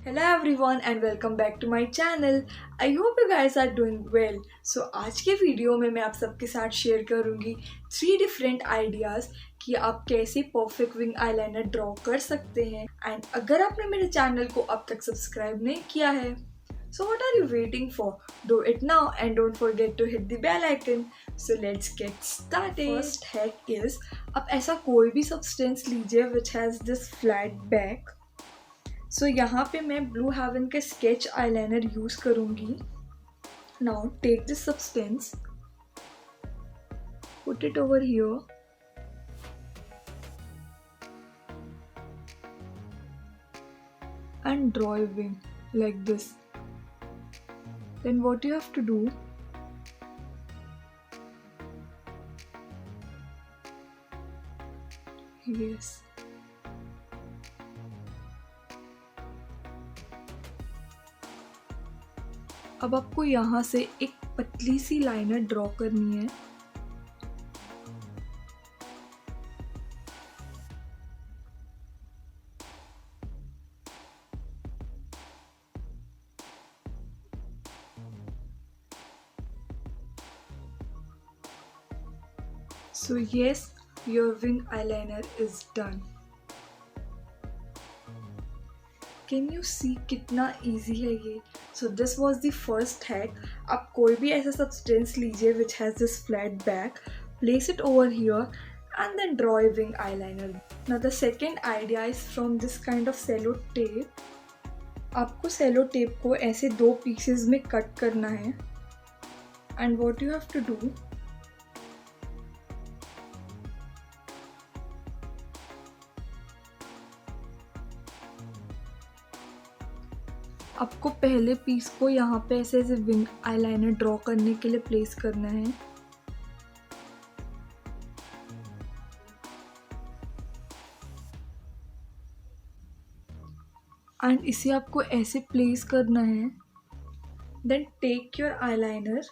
Hello everyone and welcome back to my channel. I hope you guys are doing well. So आज के video में मैं आप सबके साथ शेयर करूँगी 3 डिफरेंट आइडियाज़ कि आप कैसे परफेक्ट विंग आईलाइनर ड्रॉ कर सकते हैं एंड अगर आपने मेरे चैनल को अब तक सब्सक्राइब नहीं किया है so what are you waiting for? Do it now and don't forget to hit the bell icon. So let's get started. First hack is आप ऐसा कोई भी substance लीजिए which has this flat back. सो यहाँ पे मैं ब्लू हेवन के sketch eyeliner use करूँगी. Now take this substance, put it over here and draw a wing like this. Then what you have to do, yes, अब आपको यहाँ से एक पतली सी लाइनर ड्रॉ करनी है. So yes, your wing eyeliner is done. Can you see कितना easy है ये? So this was the first hack. आप कोई भी ऐसा substance लीजिए which has this flat back, place it over here and then draw a wing eyeliner. Now the second idea is from this kind of cello tape. आपको cello tape को ऐसे 2 pieces में cut करना है and what you have to do, आपको पहले piece को यहाँ पे ऐसे ऐसे विंग आईलाइनर ड्रॉ करने के लिए प्लेस करना है. एंड इसे आपको ऐसे प्लेस करना है. देन टेक योर आईलाइनर,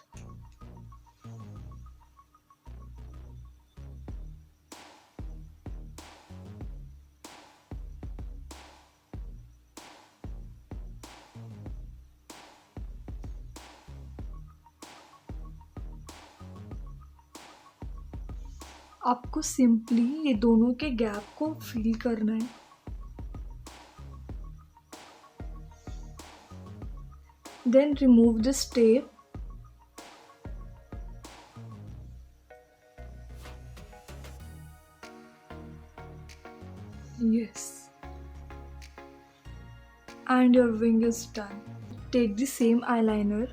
आपको सिंपली ये दोनों के गैप को फिल करना है. Then remove this tape. Yes. And your wing is done. Take the same eyeliner.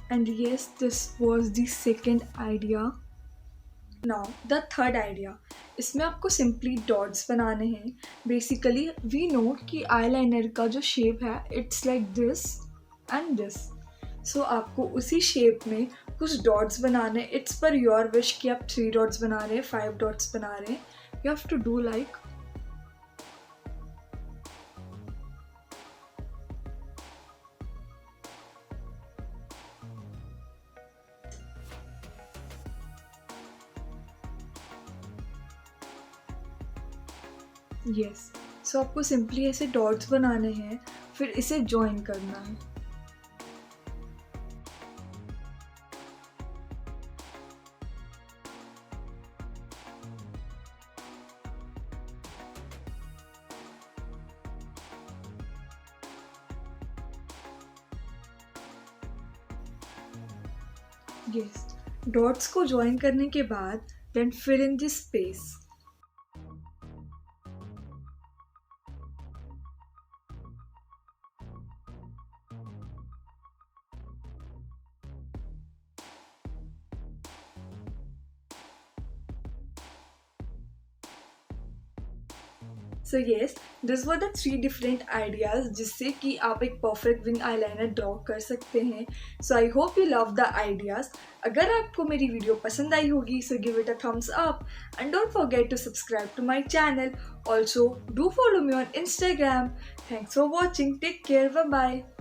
And yes, this was the second idea. Now the third idea. इसमें आपको simply dots बनाने हैं. बेसिकली वी नो कि eyeliner का जो shape है it's like this and this. So आपको उसी शेप में कुछ डॉट्स बनाने. इट्स पर योर विश कि आप 3 डॉट्स बना रहे हैं, 5 डॉट्स बना रहे हैं. You have to do like yes. So आपको सिंपली ऐसे डॉट्स बनाने हैं, फिर इसे जॉइन करना है. यस, डॉट्स को जॉइन करने के बाद then fill in this space. So yes, this were the 3 different ideas जिससे कि आप एक परफेक्ट विंग आईलाइनर ड्रॉ कर सकते हैं. So I hope you love the ideas. अगर आपको मेरी वीडियो पसंद आई होगी so give it a thumbs up and don't forget to subscribe to my channel. Also do follow me on Instagram. Thanks for watching. Take care. Bye bye.